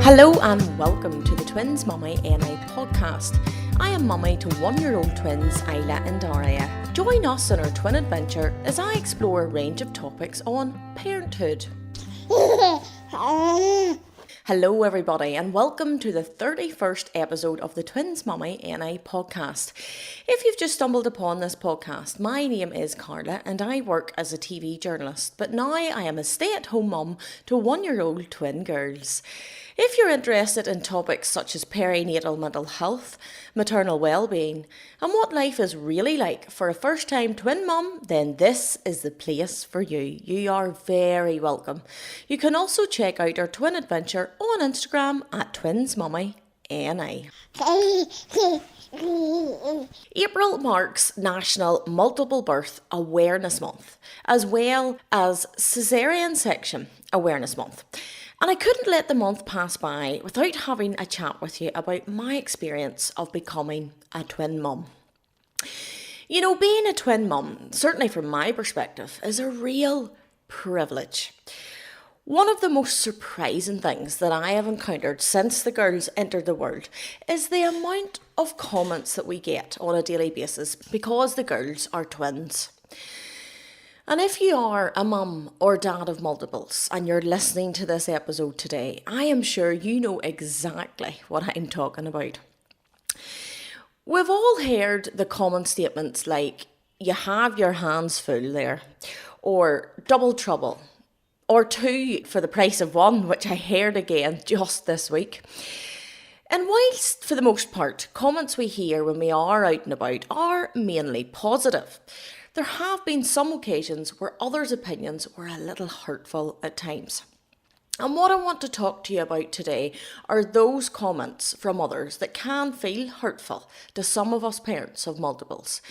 Hello and welcome to the Twins Mummy NI podcast. I am mummy to 1-year-old twins Isla and Daria. Join us on our twin adventure as I explore a range of topics on parenthood. Hello everybody and welcome to the 31st episode of the Twins Mummy NI podcast. If you've just stumbled upon this podcast, my name is Carla and I work as a TV journalist, but now I am a stay-at-home mum to 1-year-old twin girls. If you're interested in topics such as perinatal mental health, maternal well-being, and what life is really like for a first-time twin mum, then this is the place for you. You are very welcome. You can also check out our twin adventure on Instagram at twinsmummyni. April marks National Multiple Birth Awareness Month, as well as Caesarean Section Awareness Month. And I couldn't let the month pass by without having a chat with you about my experience of becoming a twin mum. You know, being a twin mum, certainly from my perspective, is a real privilege. One of the most surprising things that I have encountered since the girls entered the world is the amount of comments that we get on a daily basis because the girls are twins. And if you are a mum or dad of multiples and you're listening to this episode today, I am sure you know exactly what I'm talking about. We've all heard the common statements like, you have your hands full there, or double trouble, or two for the price of one, which I heard again just this week. And whilst, for the most part, comments we hear when we are out and about are mainly positive, there have been some occasions where others' opinions were a little hurtful at times. And what I want to talk to you about today are those comments from others that can feel hurtful to some of us parents of multiples.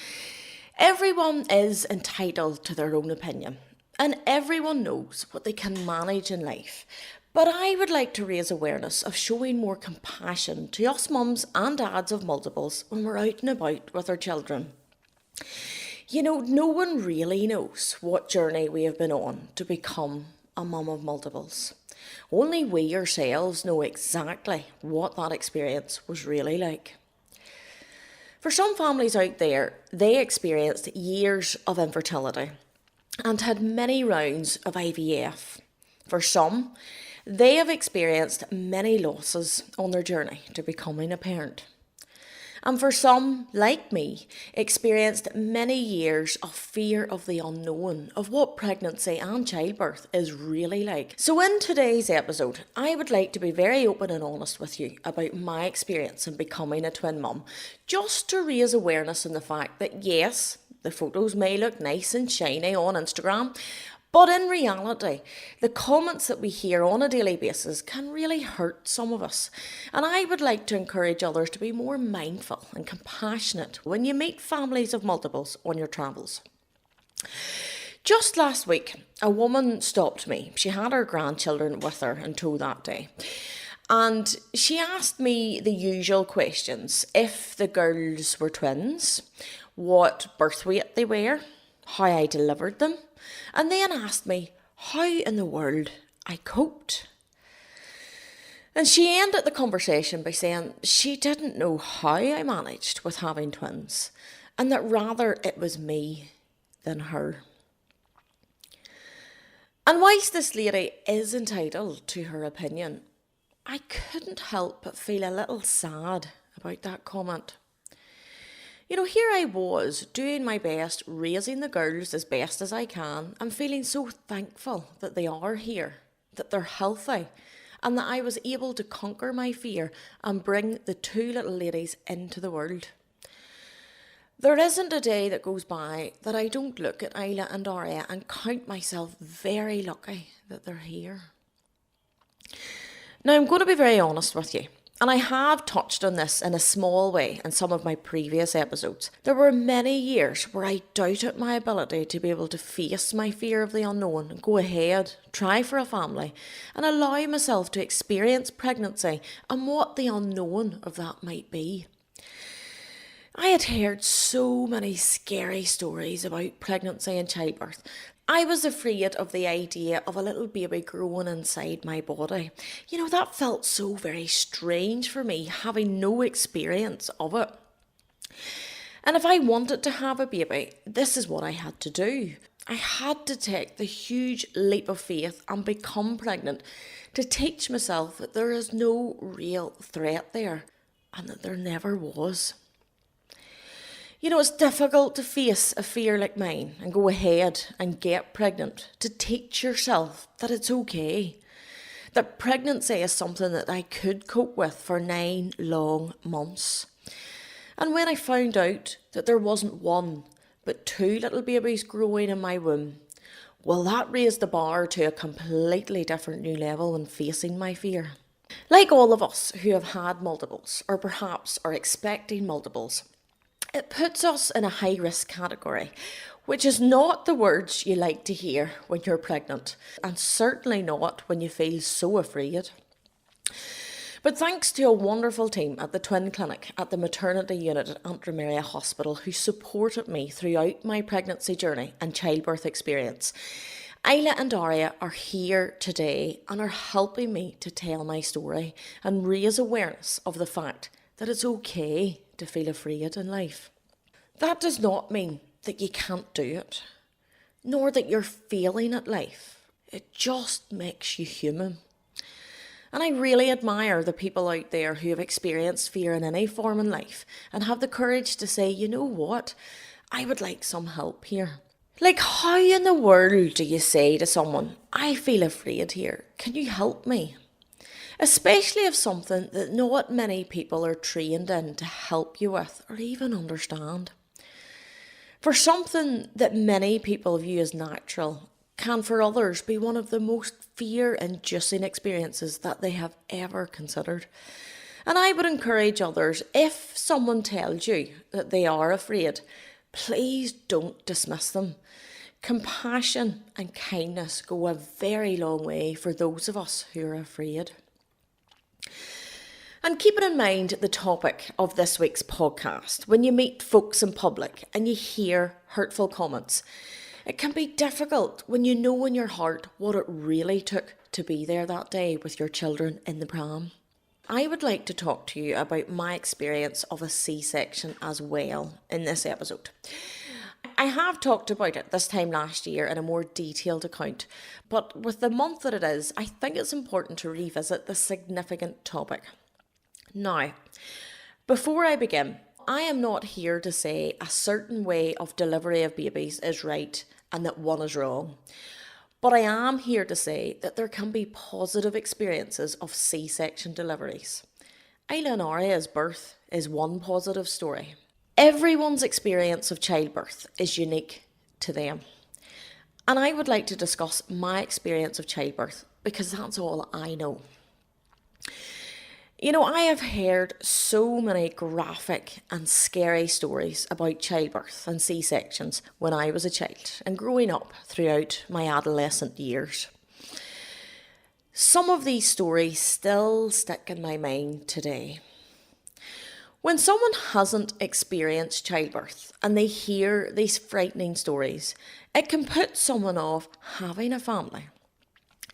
Everyone is entitled to their own opinion, and everyone knows what they can manage in life. But I would like to raise awareness of showing more compassion to us mums and dads of multiples when we're out and about with our children. You know, no one really knows what journey we have been on to become a mum of multiples. Only we ourselves know exactly what that experience was really like. For some families out there, they experienced years of infertility and had many rounds of IVF. For some, they have experienced many losses on their journey to becoming a parent. And for some, like me, experienced many years of fear of the unknown, of what pregnancy and childbirth is really like. So in today's episode, I would like to be very open and honest with you about my experience in becoming a twin mum, just to raise awareness in the fact that yes, the photos may look nice and shiny on Instagram, but in reality, the comments that we hear on a daily basis can really hurt some of us. And I would like to encourage others to be more mindful and compassionate when you meet families of multiples on your travels. Just last week, a woman stopped me. She had her grandchildren with her in tow that day. And she asked me the usual questions. If the girls were twins, what birth weight they were, how I delivered them, and then asked me how in the world I coped. And she ended the conversation by saying she didn't know how I managed with having twins, and that rather it was me than her. And whilst this lady is entitled to her opinion, I couldn't help but feel a little sad about that comment. You know, here I was doing my best, raising the girls as best as I can, and feeling so thankful that they are here, that they're healthy, and that I was able to conquer my fear and bring the two little ladies into the world. There isn't a day that goes by that I don't look at Isla and Daria and count myself very lucky that they're here. Now, I'm going to be very honest with you. And I have touched on this in a small way in some of my previous episodes. There were many years where I doubted my ability to be able to face my fear of the unknown and go ahead, try for a family, and allow myself to experience pregnancy and what the unknown of that might be. I had heard so many scary stories about pregnancy and childbirth. I was afraid of the idea of a little baby growing inside my body. That felt so very strange for me, having no experience of it. And if I wanted to have a baby, this is what I had to do. I had to take the huge leap of faith and become pregnant to teach myself that there is no real threat there and that there never was. It's difficult to face a fear like mine and go ahead and get pregnant, to teach yourself that it's okay. That pregnancy is something that I could cope with for 9 long months. And when I found out that there wasn't one, but 2 little babies growing in my womb, well, that raised the bar to a completely different new level when facing my fear. Like all of us who have had multiples, or perhaps are expecting multiples, it puts us in a high-risk category, which is not the words you like to hear when you're pregnant, and certainly not when you feel so afraid. But thanks to a wonderful team at the Twin Clinic at the maternity unit at Antrim Hospital who supported me throughout my pregnancy journey and childbirth experience, Isla and Daria are here today and are helping me to tell my story and raise awareness of the fact that it's okay to feel afraid in life. That does not mean that you can't do it, nor that you're failing at life. It just makes you human. And I really admire the people out there who have experienced fear in any form in life and have the courage to say, you know what, I would like some help here. Like, how in the world do you say to someone, I feel afraid here, can you help me? Especially if something that not many people are trained in to help you with or even understand. For something that many people view as natural can for others be one of the most fear-inducing experiences that they have ever considered. And I would encourage others, if someone tells you that they are afraid, please don't dismiss them. Compassion and kindness go a very long way for those of us who are afraid. And keeping in mind the topic of this week's podcast, when you meet folks in public and you hear hurtful comments, it can be difficult when you know in your heart what it really took to be there that day with your children in the pram. I would like to talk to you about my experience of a C-section as well in this episode. I have talked about it this time last year in a more detailed account, but with the month that it is, I think it's important to revisit this significant topic. Now, before I begin, I am not here to say a certain way of delivery of babies is right and that one is wrong. But I am here to say that there can be positive experiences of C-section deliveries. Isla and Aria's birth is one positive story. Everyone's experience of childbirth is unique to them. And I would like to discuss my experience of childbirth because that's all I know. I have heard so many graphic and scary stories about childbirth and C-sections when I was a child and growing up throughout my adolescent years. Some of these stories still stick in my mind today. When someone hasn't experienced childbirth and they hear these frightening stories, it can put someone off having a family.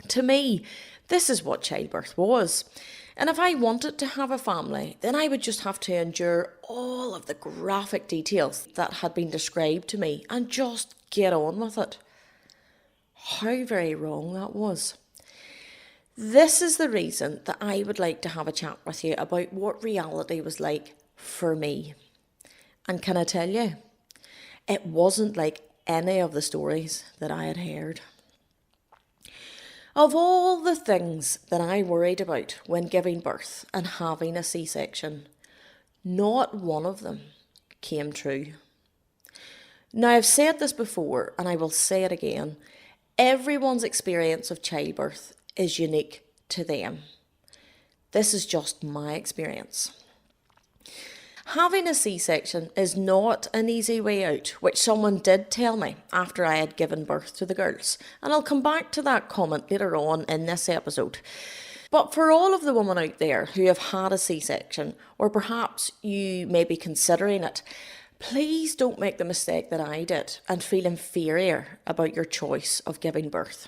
To me, this is what childbirth was. And if I wanted to have a family, then I would just have to endure all of the graphic details that had been described to me and just get on with it. How very wrong that was. This is the reason that I would like to have a chat with you about what reality was like for me. And can I tell you, it wasn't like any of the stories that I had heard. Of all the things that I worried about when giving birth and having a C-section, not one of them came true. Now, I've said this before and I will say it again. Everyone's experience of childbirth is unique to them. This is just my experience. Having a C-section is not an easy way out, which someone did tell me after I had given birth to the girls. And I'll come back to that comment later on in this episode. But for all of the women out there who have had a C-section, or perhaps you may be considering it, please don't make the mistake that I did and feel inferior about your choice of giving birth.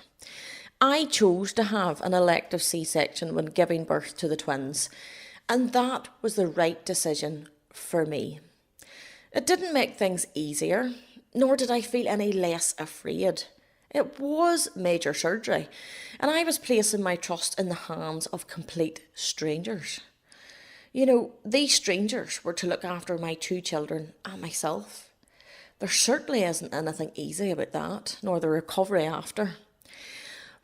I chose to have an elective C-section when giving birth to the twins, and that was the right decision for me. It didn't make things easier, nor did I feel any less afraid. It was major surgery, and I was placing my trust in the hands of complete strangers. You know, these strangers were to look after my 2 children and myself. There certainly isn't anything easy about that, nor the recovery after.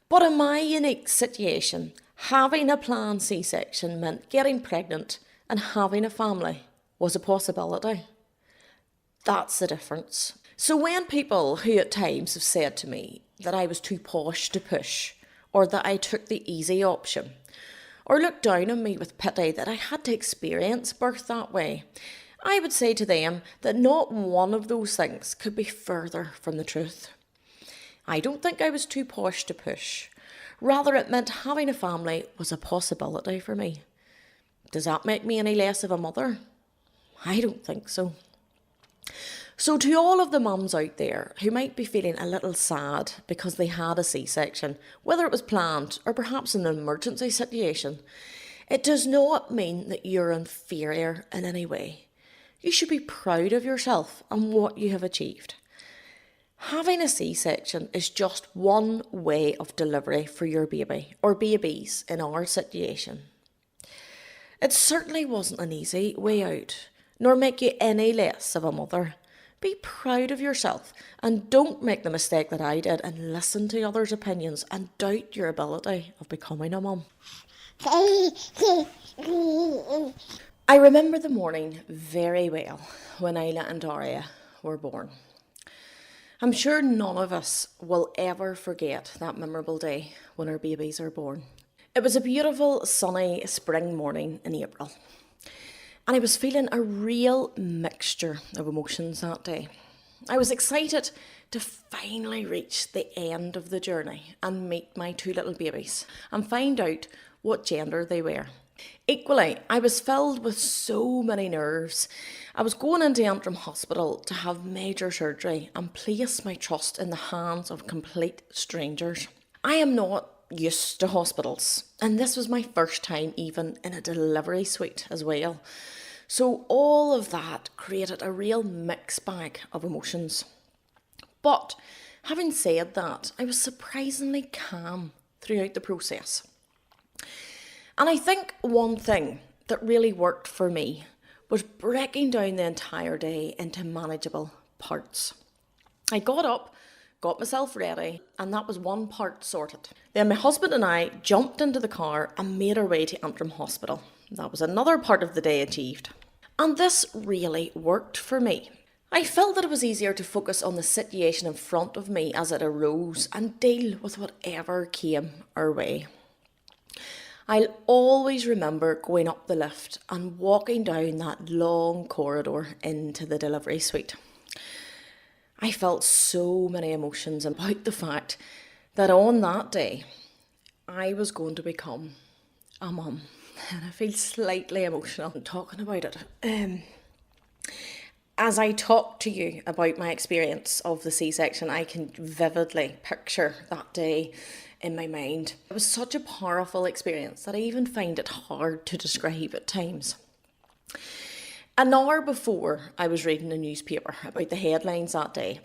But in my unique situation, having a planned C-section meant getting pregnant and having a family was a possibility. That's the difference. So when people who at times have said to me that I was too posh to push, or that I took the easy option, or looked down on me with pity that I had to experience birth that way, I would say to them that not one of those things could be further from the truth. I don't think I was too posh to push. Rather, it meant having a family was a possibility for me. Does that make me any less of a mother? I don't think so. So to all of the mums out there who might be feeling a little sad because they had a C-section, whether it was planned or perhaps an emergency situation, it does not mean that you're inferior in any way. You should be proud of yourself and what you have achieved. Having a C-section is just one way of delivery for your baby, or babies in our situation. It certainly wasn't an easy way out, nor make you any less of a mother. Be proud of yourself and don't make the mistake that I did and listen to others' opinions and doubt your ability of becoming a mum. I remember the morning very well when Isla and Daria were born. I'm sure none of us will ever forget that memorable day when our babies are born. It was a beautiful sunny spring morning in April. And I was feeling a real mixture of emotions that day. I was excited to finally reach the end of the journey and meet my 2 little babies and find out what gender they were. Equally, I was filled with so many nerves. I was going into Antrim Hospital to have major surgery and place my trust in the hands of complete strangers. I am not used to hospitals, and this was my first time even in a delivery suite as well. So all of that created a real mixed bag of emotions. But having said that, I was surprisingly calm throughout the process. And I think one thing that really worked for me was breaking down the entire day into manageable parts. I got up, got myself ready, and that was one part sorted. Then my husband and I jumped into the car and made our way to Antrim Hospital. That was another part of the day achieved. And this really worked for me. I felt that it was easier to focus on the situation in front of me as it arose and deal with whatever came our way. I'll always remember going up the lift and walking down that long corridor into the delivery suite. I felt so many emotions about the fact that on that day, I was going to become a mum. And I feel slightly emotional talking about it. As I talk to you about my experience of the C-section, I can vividly picture that day in my mind. It was such a powerful experience that I even find it hard to describe at times. An hour before, I was reading the newspaper about the headlines that day.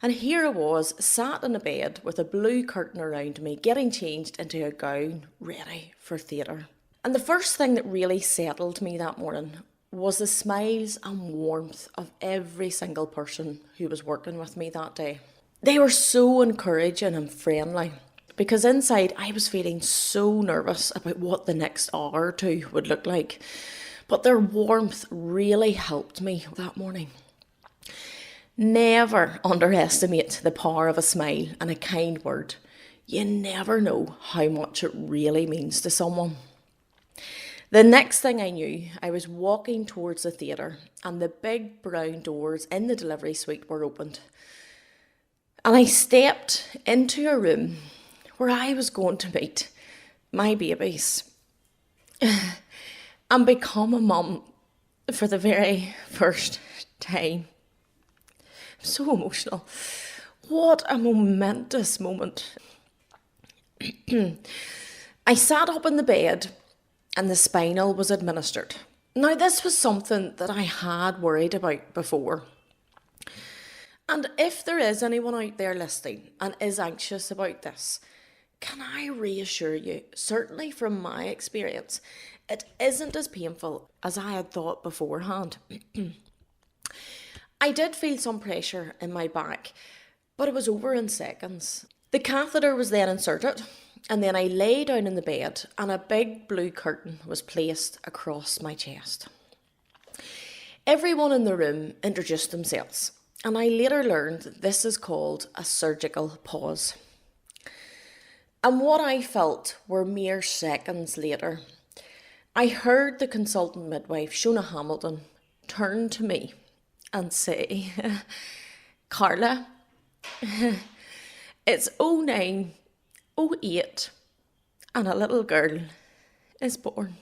And here I was, sat in a bed with a blue curtain around me, getting changed into a gown, ready for theatre. And the first thing that really settled me that morning was the smiles and warmth of every single person who was working with me that day. They were so encouraging and friendly, because inside I was feeling so nervous about what the next hour or 2 would look like. But their warmth really helped me that morning. Never underestimate the power of a smile and a kind word. You never know how much it really means to someone. The next thing I knew, I was walking towards the theatre and the big brown doors in the delivery suite were opened. And I stepped into a room where I was going to meet my babies and become a mum for the very first time. I'm so emotional. What a momentous moment. I sat up in the bed and the spinal was administered. Now, this was something that I had worried about before. And if there is anyone out there listening and is anxious about this, can I reassure you, certainly from my experience, it isn't as painful as I had thought beforehand. I did feel some pressure in my back, but it was over in seconds. The catheter was then inserted, and then I lay down in the bed, and a big blue curtain was placed across my chest. Everyone in the room introduced themselves, and I later learned that this is called a surgical pause. And what I felt were mere seconds later. I heard the consultant midwife, Shona Hamilton, turn to me and say, Carla, it's 09:08 and a little girl is born.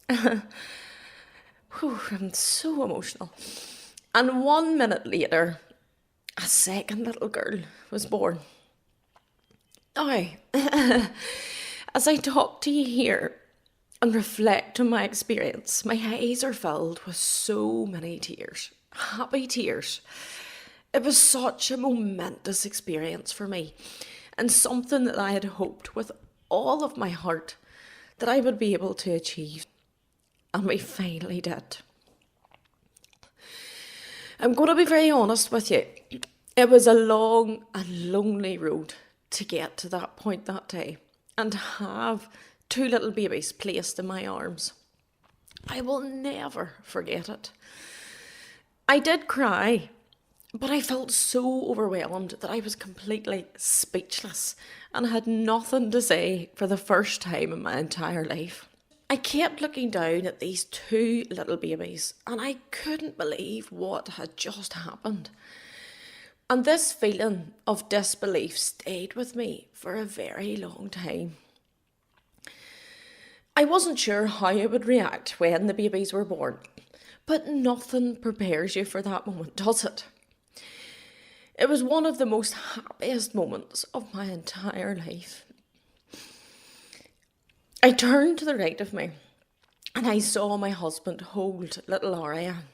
Whew, I'm so emotional. And 1 minute later, a second little girl was born. Now, as I talk to you here and reflect on my experience, my eyes are filled with so many tears, happy tears. It was such a momentous experience for me, and something that I had hoped with all of my heart that I would be able to achieve. And we finally did. I'm going to be very honest with you. It was a long and lonely road to get to that point that day and to have two little babies placed in my arms. I will never forget it. I did cry, but I felt so overwhelmed that I was completely speechless and had nothing to say for the first time in my entire life. I kept looking down at these two little babies and I couldn't believe what had just happened. And this feeling of disbelief stayed with me for a very long time. I wasn't sure how I would react when the babies were born, but nothing prepares you for that moment, does it? It was one of the most happiest moments of my entire life. I turned to the right of me and I saw my husband hold little Aria.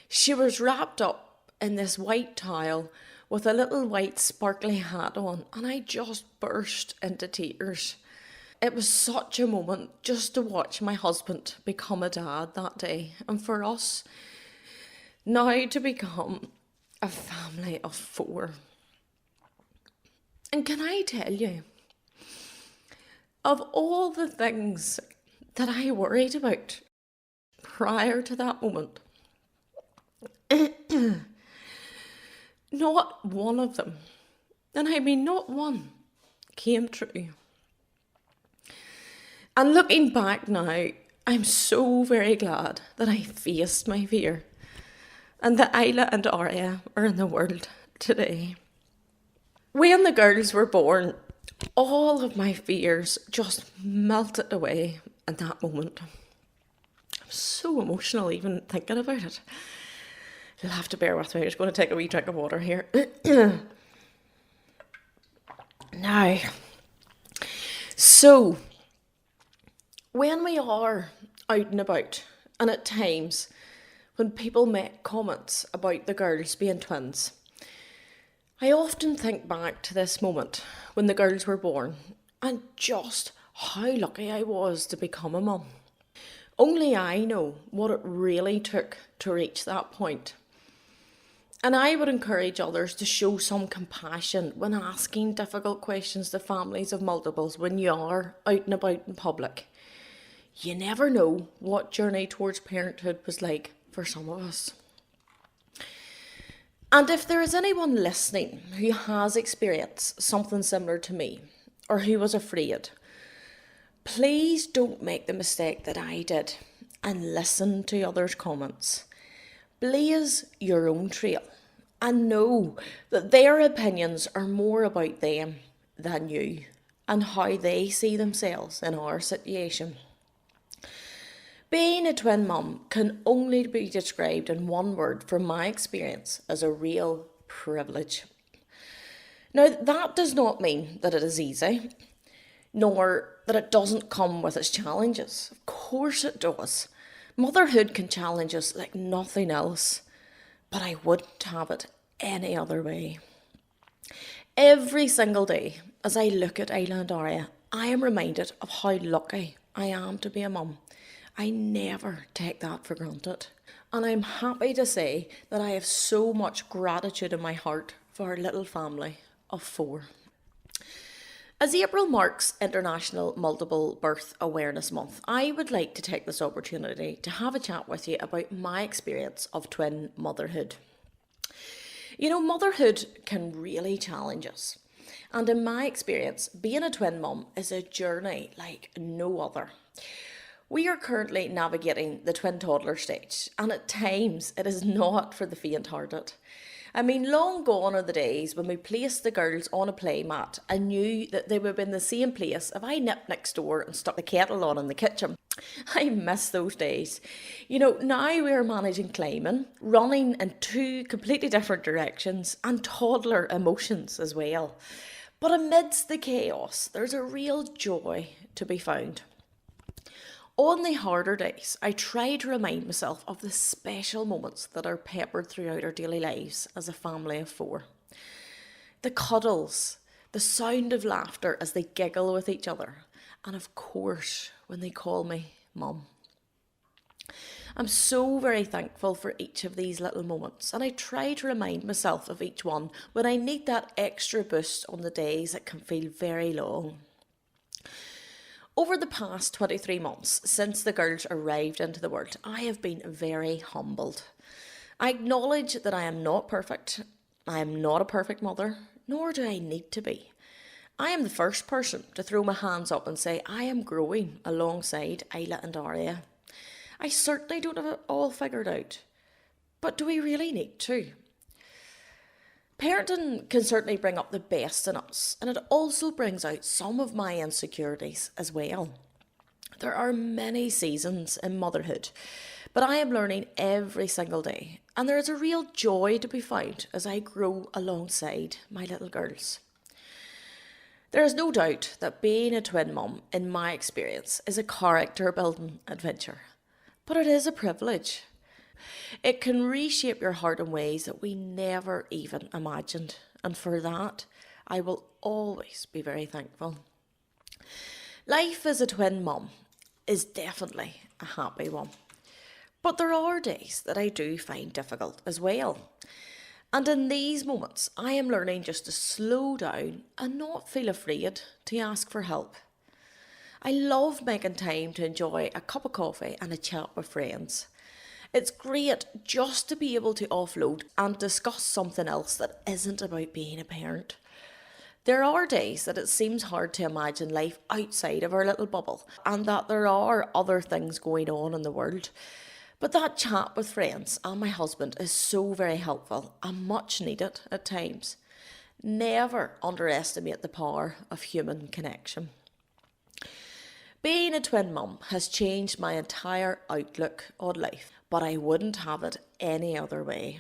She was wrapped up in this white towel with a little white sparkly hat on, and I just burst into tears. It was such a moment just to watch my husband become a dad that day, and for us now to become a family of 4. And can I tell you, of all the things that I worried about prior to that moment, not one of them, and I mean not one, came true. And looking back now, I'm so very glad that I faced my fear and that Isla and Aria are in the world today. When the girls were born, all of my fears just melted away in that moment. I'm so emotional even thinking about it. You'll have to bear with me. I'm just going to take a wee drink of water here. Now, so when we are out and about, and at times when people make comments about the girls being twins, I often think back to this moment when the girls were born and just how lucky I was to become a mum. Only I know what it really took to reach that point. And I would encourage others to show some compassion when asking difficult questions to families of multiples when you are out and about in public. You never know what journey towards parenthood was like for some of us. And if there is anyone listening who has experienced something similar to me, or who was afraid, please don't make the mistake that I did and listen to others' comments. Blaze your own trail and know that their opinions are more about them than you and how they see themselves in our situation. Being a twin mum can only be described in one word from my experience as a real privilege. Now, that does not mean that it is easy, nor that it doesn't come with its challenges. Of course it does. Motherhood can challenge us like nothing else, but I wouldn't have it any other way. Every single day, as I look at Ayla and Aria, I am reminded of how lucky I am to be a mum. I never take that for granted. And I'm happy to say that I have so much gratitude in my heart for our little family of 4. As April marks International Multiple Birth Awareness Month, I would like to take this opportunity to have a chat with you about my experience of twin motherhood. You know, motherhood can really challenge us. And in my experience, being a twin mum is a journey like no other. We are currently navigating the twin toddler stage, and at times it is not for the faint-hearted. I mean, long gone are the days when we placed the girls on a playmat and knew that they would be in the same place if I nipped next door and stuck the kettle on in the kitchen. I miss those days. You know, now we are managing climbing, running in 2 completely different directions, and toddler emotions as well. But amidst the chaos, there's a real joy to be found. On the harder days, I try to remind myself of the special moments that are peppered throughout our daily lives as a family of 4. The cuddles, the sound of laughter as they giggle with each other, and of course, when they call me Mum. I'm so very thankful for each of these little moments, and I try to remind myself of each one when I need that extra boost on the days that can feel very long. Over the past 23 months since the girls arrived into the world, I have been very humbled. I acknowledge that I am not perfect. I am not a perfect mother, nor do I need to be. I am the first person to throw my hands up and say I am growing alongside Ayla and Aria. I certainly don't have it all figured out. But do we really need to? Parenting can certainly bring up the best in us, and it also brings out some of my insecurities as well. There are many seasons in motherhood, but I am learning every single day, and there is a real joy to be found as I grow alongside my little girls. There is no doubt that being a twin mum, in my experience, is a character building adventure, but it is a privilege. It can reshape your heart in ways that we never even imagined, and for that, I will always be very thankful. Life as a twin mum is definitely a happy one, but there are days that I do find difficult as well. And in these moments, I am learning just to slow down and not feel afraid to ask for help. I love making time to enjoy a cup of coffee and a chat with friends. It's great just to be able to offload and discuss something else that isn't about being a parent. There are days that it seems hard to imagine life outside of our little bubble and that there are other things going on in the world. But that chat with friends and my husband is so very helpful and much needed at times. Never underestimate the power of human connection. Being a twin mum has changed my entire outlook on life, but I wouldn't have it any other way.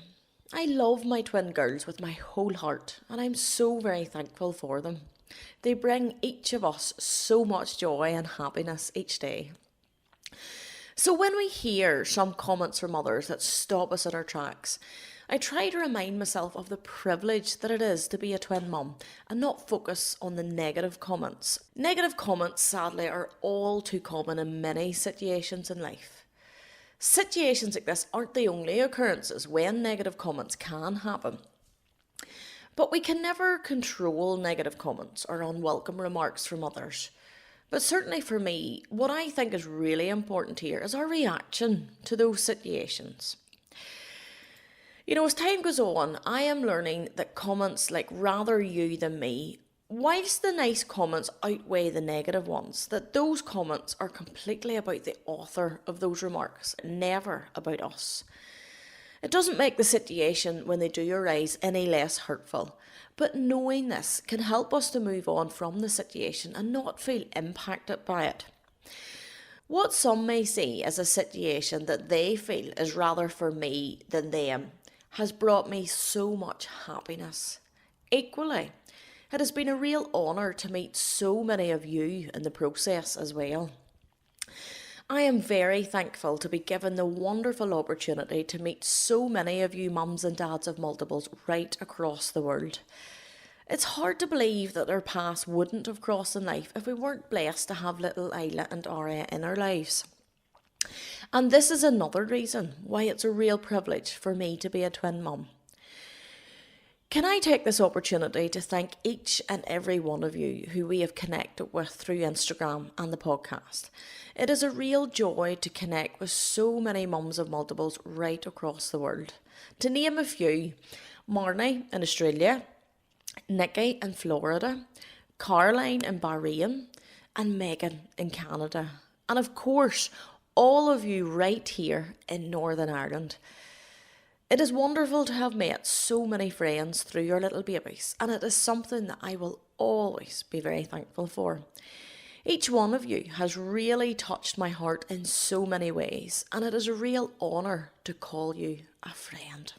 I love my twin girls with my whole heart, and I'm so very thankful for them. They bring each of us so much joy and happiness each day. So when we hear some comments from others that stop us in our tracks, I try to remind myself of the privilege that it is to be a twin mum and not focus on the negative comments. Negative comments, sadly, are all too common in many situations in life. Situations like this aren't the only occurrences when negative comments can happen. But we can never control negative comments or unwelcome remarks from others. But certainly for me, what I think is really important here is our reaction to those situations. You know, as time goes on, I am learning that comments like rather you than me, whilst the nice comments outweigh the negative ones, that those comments are completely about the author of those remarks, never about us. It doesn't make the situation when they do arise any less hurtful, but knowing this can help us to move on from the situation and not feel impacted by it. What some may see as a situation that they feel is rather for me than them has brought me so much happiness. Equally, it has been a real honour to meet so many of you in the process as well. I am very thankful to be given the wonderful opportunity to meet so many of you mums and dads of multiples right across the world. It's hard to believe that our paths wouldn't have crossed in life if we weren't blessed to have little Isla and Aria in our lives. And this is another reason why it's a real privilege for me to be a twin mum. Can I take this opportunity to thank each and every one of you who we have connected with through Instagram and the podcast. It is a real joy to connect with so many mums of multiples right across the world. To name a few, Marnie in Australia, Nikki in Florida, Caroline in Bahrain, and Megan in Canada. And of course, all of you right here in Northern Ireland. It is wonderful to have met so many friends through your little babies, and it is something that I will always be very thankful for. Each one of you has really touched my heart in so many ways, and it is a real honour to call you a friend.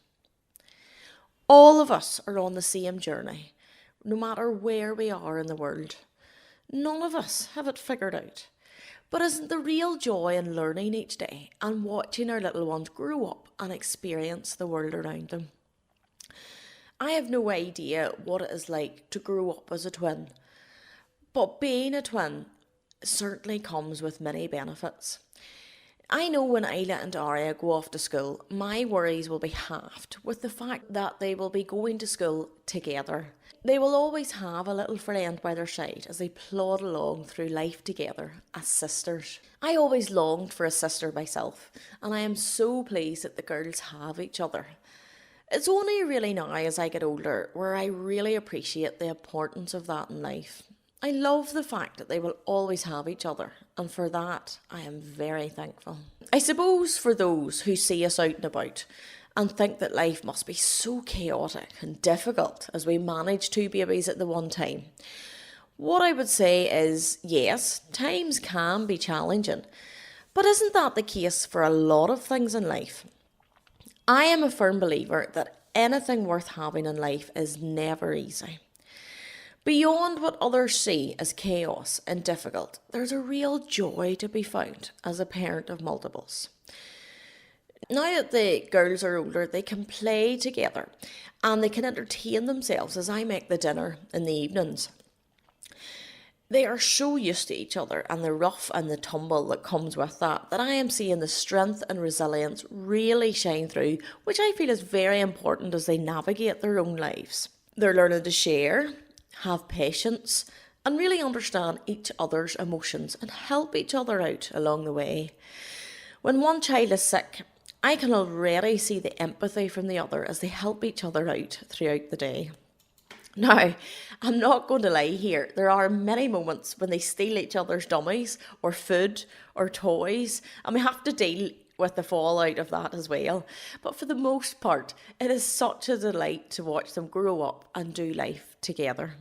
All of us are on the same journey, no matter where we are in the world. None of us have it figured out. But isn't the real joy in learning each day and watching our little ones grow up and experience the world around them? I have no idea what it is like to grow up as a twin, but being a twin certainly comes with many benefits. I know when Isla and Aria go off to school, my worries will be halved with the fact that they will be going to school together. They will always have a little friend by their side as they plod along through life together as sisters. I always longed for a sister myself, and I am so pleased that the girls have each other. It's only really now as I get older where I really appreciate the importance of that in life. I love the fact that they will always have each other, and for that I am very thankful. I suppose for those who see us out and about and think that life must be so chaotic and difficult as we manage two babies at the one time, what I would say is, yes, times can be challenging, but isn't that the case for a lot of things in life? I am a firm believer that anything worth having in life is never easy. Beyond what others see as chaos and difficult, there's a real joy to be found as a parent of multiples. Now that the girls are older, they can play together and they can entertain themselves as I make the dinner in the evenings. They are so used to each other and the rough and the tumble that comes with that I am seeing the strength and resilience really shine through, which I feel is very important as they navigate their own lives. They're learning to share, have patience, and really understand each other's emotions and help each other out along the way. When one child is sick, I can already see the empathy from the other as they help each other out throughout the day. Now, I'm not going to lie here. There are many moments when they steal each other's dummies or food or toys, and we have to deal with the fallout of that as well. But for the most part, it is such a delight to watch them grow up and do life together.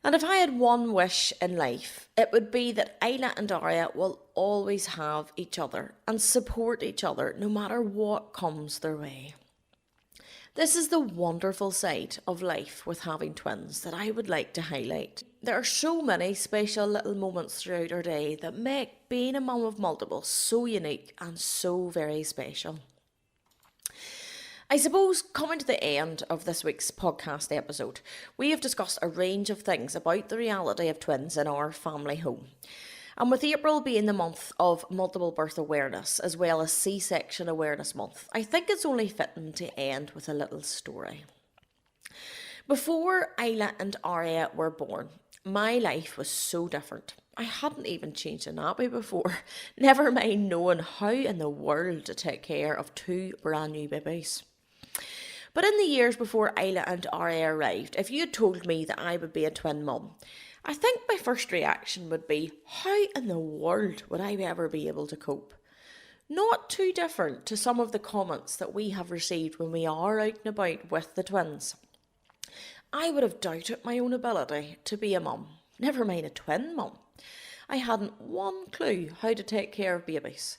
And if I had one wish in life, it would be that Isla and Aria will always have each other and support each other no matter what comes their way. This is the wonderful side of life with having twins that I would like to highlight. There are so many special little moments throughout our day that make being a mum of multiples so unique and so very special. I suppose, coming to the end of this week's podcast episode, we have discussed a range of things about the reality of twins in our family home. And with April being the month of multiple birth awareness as well as C-section awareness month, I think it's only fitting to end with a little story. Before Isla and Aria were born, my life was so different. I hadn't even changed a nappy before, never mind knowing how in the world to take care of two brand new babies. But in the years before Isla and Aria arrived, if you had told me that I would be a twin mum, I think my first reaction would be, how in the world would I ever be able to cope? Not too different to some of the comments that we have received when we are out and about with the twins. I would have doubted my own ability to be a mum, never mind a twin mum. I hadn't one clue how to take care of babies.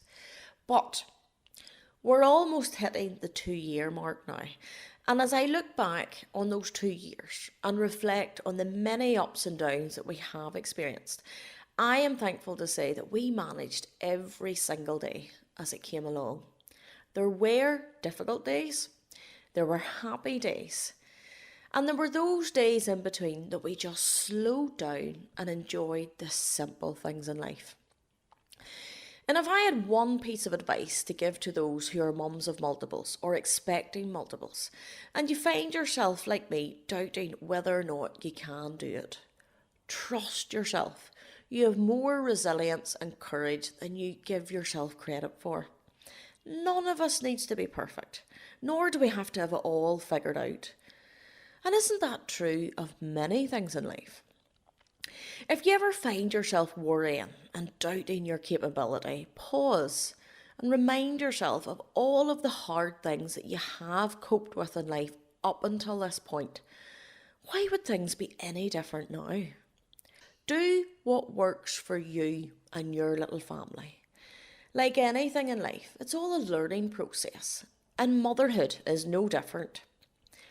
But we're almost hitting the 2-year mark now. And as I look back on those 2 years and reflect on the many ups and downs that we have experienced, I am thankful to say that we managed every single day as it came along. There were difficult days, there were happy days, and there were those days in between that we just slowed down and enjoyed the simple things in life. And if I had one piece of advice to give to those who are mums of multiples or expecting multiples, and you find yourself like me doubting whether or not you can do it, trust yourself. You have more resilience and courage than you give yourself credit for. None of us needs to be perfect, nor do we have to have it all figured out. And isn't that true of many things in life? If you ever find yourself worrying and doubting your capability, pause and remind yourself of all of the hard things that you have coped with in life up until this point. Why would things be any different now? Do what works for you and your little family. Like anything in life, it's all a learning process, and motherhood is no different.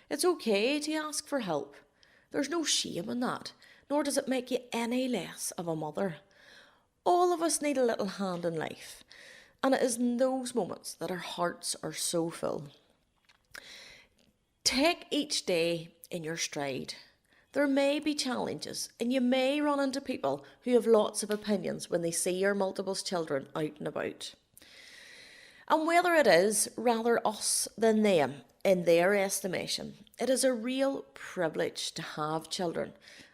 It's okay to ask for help. There's no shame in that, nor does it make you any less of a mother. All of us need a little hand in life, and it is in those moments that our hearts are so full. Take each day in your stride. There may be challenges, and you may run into people who have lots of opinions when they see your multiples children out and about. And whether it is rather us than them in their estimation, it is a real privilege to have children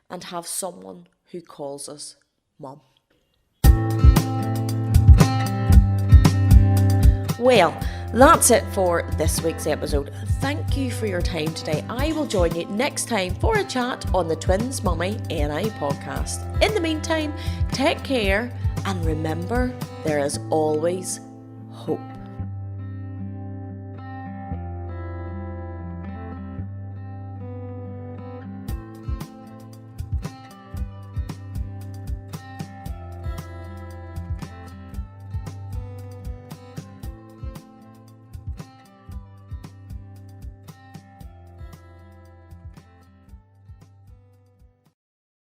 and have someone who calls us mum. Well, that's it for this week's episode. Thank you for your time today. I will join you next time for a chat on the Twins Mummy NI podcast. In the meantime, take care and remember there is always hope.